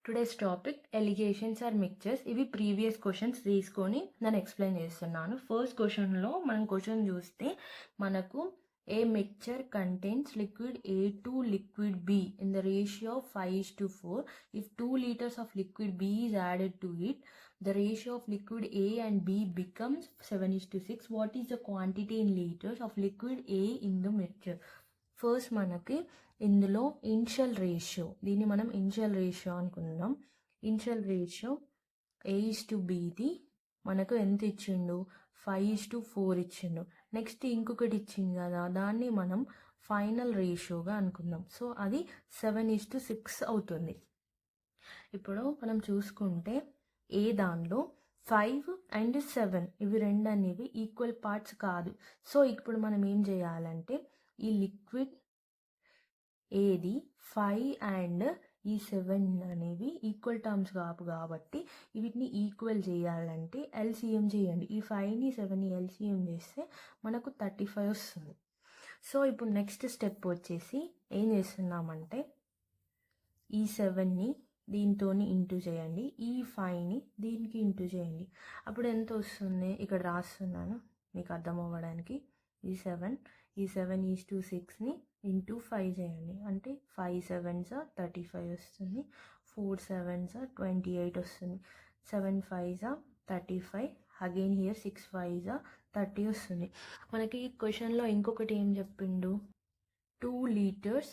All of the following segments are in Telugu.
Today's topic alligations or mixtures. ఇవి ప్రీవియస్ క్వశ్చన్స్ తీసుకొని నేను ఎక్స్ప్లెయిన్ చేస్తున్నాను. ఫస్ట్ క్వశ్చన్లో మనం క్వశ్చన్ చూస్తే మనకు ఏ mixture contains liquid A to liquid B in the ratio of 5:4. If 2 liters of liquid B is added to it, the ratio of liquid A and B becomes 7:6. What is the quantity in liters of liquid A in the mixture? First మనకి ఇందులో ఇనిషియల్ రేషియో, దీన్ని మనం ఇనిషియల్ రేషియో అనుకుందాం. ఇనిషియల్ రేషియో A/Bది మనకు ఎంత ఇచ్చిండు? 5:4 ఇచ్చిండు. నెక్స్ట్ ఇంకొకటి ఇచ్చింది కదా, దాన్ని మనం ఫైనల్ రేషియోగా అనుకుందాం. సో అది 7:6 అవుతుంది. ఇప్పుడు మనం చూసుకుంటే ఏ దానిలో 5 and 7 ఇవి రెండు అనేవి ఈక్వల్ పార్ట్స్ కాదు. సో ఇప్పుడు మనం ఏం చేయాలంటే ఈ లిక్విడ్ ఏది 5 అండ్ ఈ 7 అనేవి ఈక్వల్ టర్మ్స్ కాబట్టి వీటిని ఈక్వల్ చేయాలంటే ఎల్సిఎం చేయండి. ఈ 5ని 7ని ఎల్సిఎం చేస్తే మనకు 35 వస్తుంది. సో ఇప్పుడు నెక్స్ట్ స్టెప్ వచ్చేసి ఏం చేస్తున్నామంటే ఈ 7ని దీంతో ఇంటూ చేయండి, ఈ 5ని దీనికి ఇంటూ చేయండి. అప్పుడు ఎంత వస్తుంది? ఇక్కడ రాస్తున్నాను మీకు అర్థం అవ్వడానికి. ఈ 7:6ని ఇంటూ 5 చేయండి, అంటే 5 7s 35 వస్తుంది, 4 7s 28 వస్తుంది, 7 5s 35, అగైన్ హియర్ 6 5s 30 వస్తుంది. మనకి ఈ క్వశ్చన్లో ఇంకొకటి ఏం చెప్పిండు? 2 liters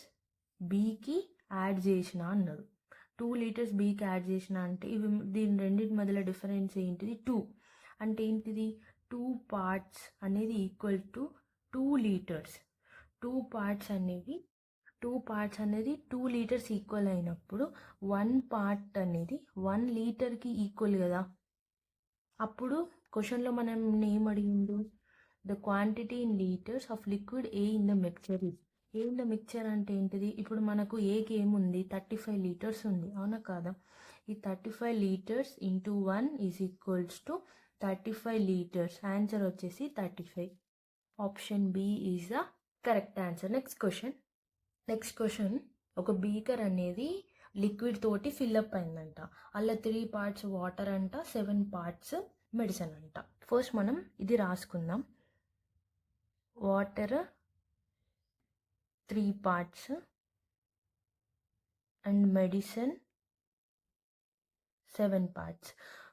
బీకి యాడ్ చేసిన అన్నాడు. 2 liters బీకి యాడ్ చేసిన అంటే ఇవి దీని రెండింటి మధ్యలో డిఫరెన్స్ ఏంటిది? 2. అంటే ఏంటిది? 2 parts అనేది ఈక్వల్ టు 2 liters. 2 parts అనేది 2 liters ఈక్వల్ అయినప్పుడు 1 part అనేది 1 లీటర్కి ఈక్వల్ కదా. అప్పుడు క్వశ్చన్లో మనం ఏం అడిగిండు? The quantity in litres of liquid A in the mixture is. A in the mixture అంటే ఏంటిది? ఇప్పుడు మనకు ఏకి ఏముంది? 35 liters ఉంది, అవునా కాదా? ఈ 35 liters into 1 is equals to 35 liters. Answer వచ్చేసి 35. Option B is the correct answer. Next question ఒక బీకర్ అనేది లిక్విడ్ తోటి ఫిల్అప్ అయిందంట. అలా 3 parts వాటర్ అంట, 7 parts మెడిసిన్ అంట. ఫస్ట్ మనం ఇది రాసుకుందాం. Water 3 parts and medicine 7 parts.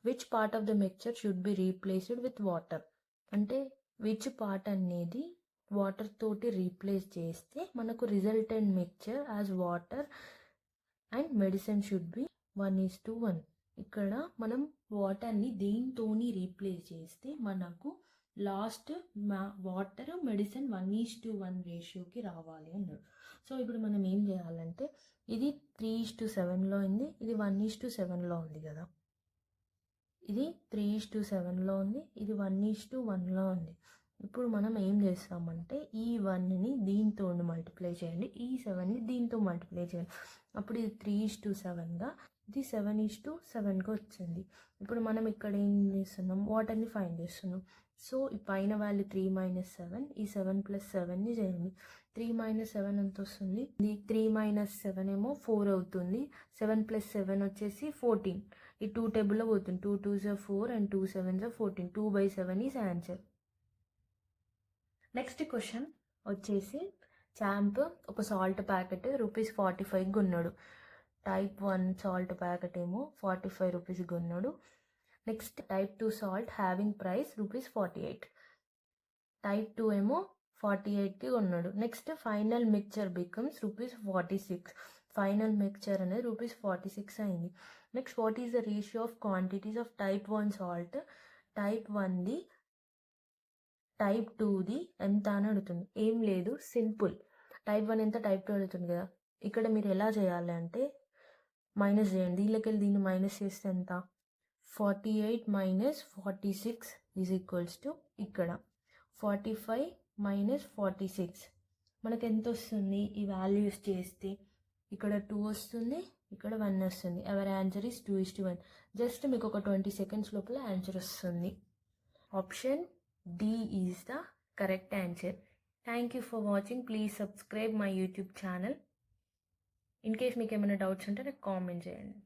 Which part of the mixture should be replaced with water. అంటే విచ్ పార్ట్ అనేది వాటర్ తోటి రీప్లేస్ చేస్తే మనకు resultant mixture as water and medicine should be 1:1. ఇక్కడ మనం వాటర్ని దేనితోని రీప్లేస్ చేస్తే మనకు లాస్ట్ వాటర్ మెడిసిన్ 1:1 రేషియోకి రావాలి అన్నాడు. సో ఇప్పుడు మనం ఏం చేయాలంటే ఇది 3:7లో ఉంది, ఇది 1:7లో ఉంది కదా. ఇది 3:7లో ఉంది, ఇది 1:1లో ఉంది. ఇప్పుడు మనం ఏం చేస్తామంటే ఈ 1ని దీంతో మల్టిప్లై చేయండి, ఈ 7ని దీంతో మల్టిప్లై చేయండి. అప్పుడు ఇది 3:7గా, ఇది 7:7గా వచ్చింది. ఇప్పుడు మనం ఇక్కడ ఏం చేస్తున్నాం? వాటర్ని ఫైండ్ చేస్తున్నాం. సో ఈ పైన వాల్యూ 3 - 7, ఈ 7 + 7ని చేయండి. 3 - 7 ఎంత వస్తుంది? 3 - 7 ఏమో 4 అవుతుంది. 7 + 7 వచ్చేసి 14. ఈ 2 టేబుల్లో పోతుంది. 2 2s 4 and 2 7s 14. 2/7 is answer. Next question వచ్చేసి చాంప్ ఒక సాల్ట్ ప్యాకెట్ ₹45 కొన్నాడు. టైప్ 1 సాల్ట్ ప్యాకెట్ ఏమో ₹45 కొన్నాడు. Next type 2 salt having price ₹48. Type 2 ఏమో 48కి కొన్నాడు. Next final mixture becomes ₹46. Final mixture అనేది ₹46 అయింది. Next what is the ratio of quantities of type 1 salt. Type 1ది టైప్ 2ది ఎంత అని అడుగుతుంది. ఏం లేదు, సింపుల్. టైప్ 1 ఎంత, టైప్ 2 అడుగుతుంది కదా. ఇక్కడ మీరు ఎలా చేయాలి అంటే మైనస్ చేయండి. దీనిలోకి వెళ్ళి దీన్ని మైనస్ చేస్తే ఎంత? 48 - 46 ఈజ్ ఈక్వల్స్ టు ఇక్కడ 45 - 46. మనకు ఎంత వస్తుంది? ఈ వాల్యూస్ చేస్తే ఇక్కడ 2 వస్తుంది, ఇక్కడ 1 వస్తుంది. Our answer is 2:1. జస్ట్ మీకు ఒక 20 seconds లోపల ఆన్సర్ వస్తుంది. Option D is the correct answer. Thank you for watching. Please subscribe my YouTube channel. In case మీకు ఏమైనా డౌట్స్ ఉంటే నాకు కామెంట్ చేయండి.